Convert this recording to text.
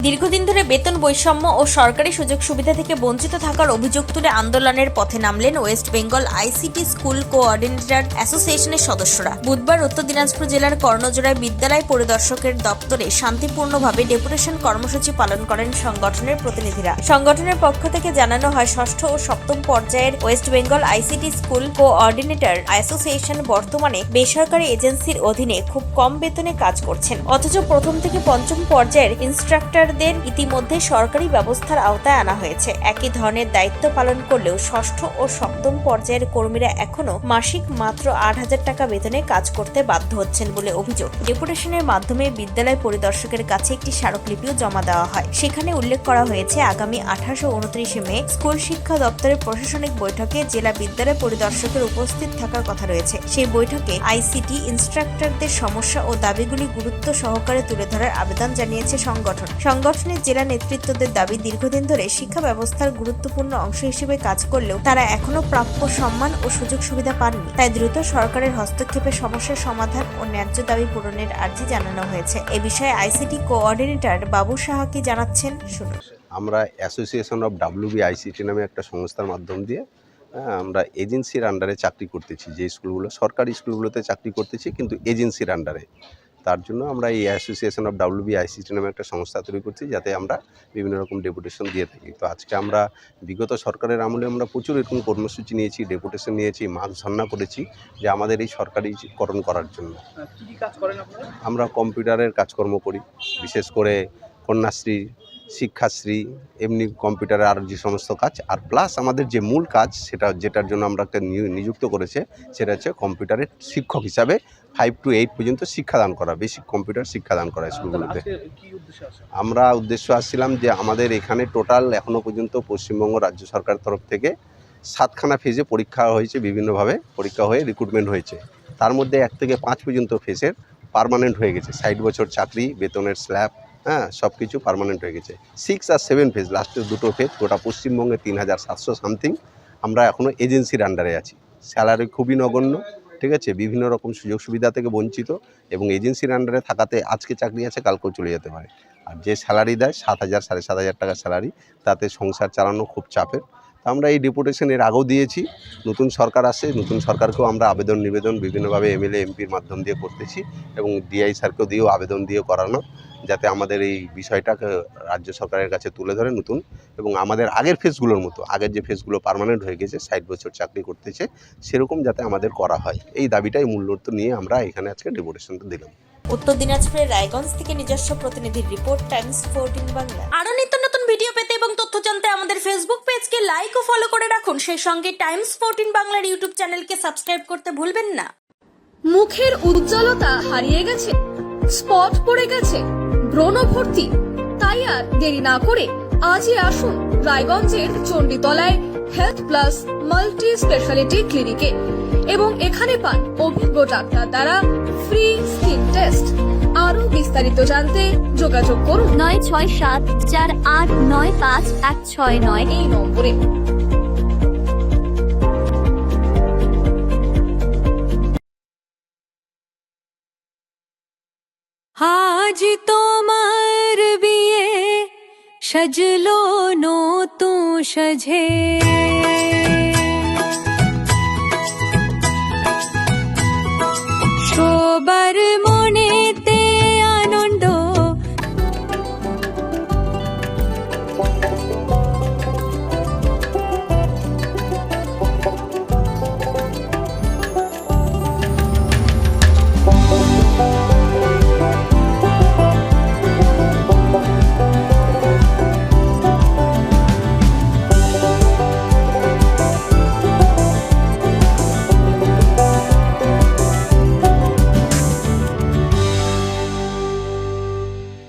দীর্ঘদিন ধরে বেতন বৈষম্য ও সরকারি সুযোগ সুবিধা থেকে বঞ্চিত থাকার অভিযোগ তুলে আন্দোলনের পথে নামলেন West Bengal ICT school coordinator অ্যাসোসিয়েশনের সদস্যরা। বুধবার উত্তর দিনাজপুর জেলার কর্ণজোড়ায় বিদ্যালয় পরিদর্শকের দপ্তরে শান্তিপূর্ণভাবে ডেপুটেশন কর্মসূচি পালন করেন সংগঠনের প্রতিনিধিরা। সংগঠনের পক্ষ থেকে জানানো হয়, ষষ্ঠ ও সপ্তম পর্যায়ের West Bengal ICT school coordinator association বর্তমানে বেসরকারি এজেন্সির অধীনে খুব কম বেতনে কাজ করছেন, অথচ প্রথম থেকে পঞ্চম পর্যায়ের ইনস্ট্রাক্টর ইতিমধ্যে সরকারি ব্যবস্থার আওতায় আনা হয়েছে। একই ধরনের দায়িত্ব পালন করলেও ষষ্ঠ ও সপ্তম পর্যায়ের কর্মীরা এখনো মাসিক মাত্র 8,000 টাকা বেতনে কাজ করতে বাধ্য হচ্ছেন বলে অভিযোগ। ডেপুটেশনের মাধ্যমে বিদ্যালয় পরিদর্শকের কাছে একটি স্মারকলিপিও জমা দেওয়া হয়। সেখানে উল্লেখ করা হয়েছে, আগামী 28 ও 29 মে স্কুল শিক্ষা দপ্তরের প্রশাসনিক বৈঠকে জেলা বিদ্যালয় পরিদর্শকের উপস্থিত থাকার কথা রয়েছে। সেই বৈঠকে আইসিটি ইনস্ট্রাক্টরদের সমস্যা ও দাবিগুলি গুরুত্ব সহকারে তুলে ধরার আবেদন জানিয়েছে সংগঠনের জেলা নেতৃত্বদের দাবি, দীর্ঘদিন ধরে শিক্ষা ব্যবস্থার গুরুত্বপূর্ণ অংশ হিসেবে কাজ করলেও তারা এখনো প্রাপ্য সম্মান ও সুযোগ সুবিধা পাননি। তাই দ্রুত সরকারের হস্তক্ষেপে সমস্যার সমাধান ও ন্যায্য দাবি পূরণের আর্জি জানানো হয়েছে। এ বিষয়ে আইসিটি কোঅর্ডিনেটর বাবু সাহা কি জানাচ্ছেন, শুনুন। আমরা অ্যাসোসিয়েশন অফ WBICT নামে একটা সংস্থার মাধ্যম দিয়ে আমরা এজেন্সির আন্ডারে চাকরি করতেছি। যে স্কুলগুলো সরকারি স্কুলগুলোতে চাকরি করতেছি, কিন্তু এজেন্সির আন্ডারে। তার জন্য আমরা এই অ্যাসোসিয়েশন অফ WBICT নামে একটা সংস্থা তৈরি করছি, যাতে আমরা বিভিন্ন রকম ডেপুটেশন দিয়ে থাকি। তো আজকে আমরা বিগত সরকারের আমলে আমরা প্রচুর এরকম কর্মসূচি নিয়েছি, ডেপুটেশন নিয়েছি, মাগ ধর্ণা করেছি যে আমাদের এই সরকারিকরণ করার জন্য। আমরা কম্পিউটারের কাজকর্ম করি, বিশেষ করে কন্যাশ্রী, শিক্ষাশ্রী, এমনি কম্পিউটারে আর যে সমস্ত কাজ, আর প্লাস আমাদের যে মূল কাজ যেটার জন্য আমরা একটা নিযুক্ত করেছে, সেটা হচ্ছে কম্পিউটারের শিক্ষক হিসাবে 5 to 8 পর্যন্ত শিক্ষাদান করা, বেসিক কম্পিউটার শিক্ষাদান করা স্কুলগুলোতে। আমরা উদ্দেশ্য আসছিলাম যে আমাদের এখানে টোটাল এখনও পর্যন্ত পশ্চিমবঙ্গ রাজ্য সরকারের তরফ থেকে 7খানা ফেজে পরীক্ষা হয়েছে, বিভিন্নভাবে পরীক্ষা হয়ে রিক্রুটমেন্ট হয়েছে। তার মধ্যে 1 থেকে 5 পর্যন্ত ফেজের পার্মানেন্ট হয়ে গেছে, 60 বছর চাকরি, বেতনের স্ল্যাব, সব কিছু পার্মানেন্ট হয়ে গেছে। 6 আর 7 ফেজ, লাস্টের 2টো ফেজ, গোটা পশ্চিমবঙ্গে 3,700 সামথিং আমরা এখনও এজেন্সির আন্ডারে আছি। স্যালারি খুবই নগণ্য, ঠিক আছে, বিভিন্ন রকম সুযোগ সুবিধা থেকে বঞ্চিত, এবং এজেন্সির আন্ডারে থাকাতে আজকে চাকরি আছে, কালকেও চলে যেতে পারে। আর যে স্যালারি দেয় 7,000 7,500 টাকা স্যালারি, তাতে সংসার চালানো খুব চাপের। তো আমরা এই ডেপুটেশন এর আগেও দিয়েছি। নতুন সরকার আসে, নতুন সরকারকেও আমরা আবেদন নিবেদন বিভিন্নভাবে MLA MPর মাধ্যম দিয়ে করতেছি, এবং DI স্যারকেও দিয়েও আবেদন দিয়ে করানো, যাতে আমাদের এই বিষয়টাকে রাজ্য সরকারের কাছে তুলে ধরে নতুন, এবং আমাদের আগের ফেজগুলোর মতো, আগের যে ফেজগুলো পার্মানেন্ট হয়ে গেছে, 60 বছর চাকরি করতেছে, সেরকম যাতে আমাদের করা হয়। এই দাবিটাই মূল্যত নিয়ে আমরা এখানে আজকে ডেপুটেশনটা দিলাম। উত্তর দিনাজপুরের রায়গঞ্জ থেকে নিজস্ব প্রতিনিধির রিপোর্ট, টাইমস 14 বাংলা। আরো নিত্য নতুন ভিডিও পেতে এবং তথ্য জানতে আমাদের ফেসবুক পেজকে লাইক ও ফলো করে রাখুন। সেই সঙ্গে টাইমস 14 বাংলার ইউটিউব চ্যানেলকে সাবস্ক্রাইব করতে ভুলবেন না। মুখের উজ্জ্বলতা হারিয়ে গেছে, স্পট পড়ে গেছে, ব্রণ ভর্তি, তাই আর দেরি না করে আজই আসুন রায়গঞ্জের চণ্ডীতলায় হেলথ প্লাস মাল্টি স্পেশালিটি ক্লিনিকে, এবং এখানে পান অভিজ্ঞ ডাক্তার দ্বারা ফ্রি স্কিন টেস্ট। আরো বিস্তারিত জানতে যোগাযোগ করুন 9674895169 এই নম্বরে। আজ তোমার বিয়ে সাজলো নতুন সাজে।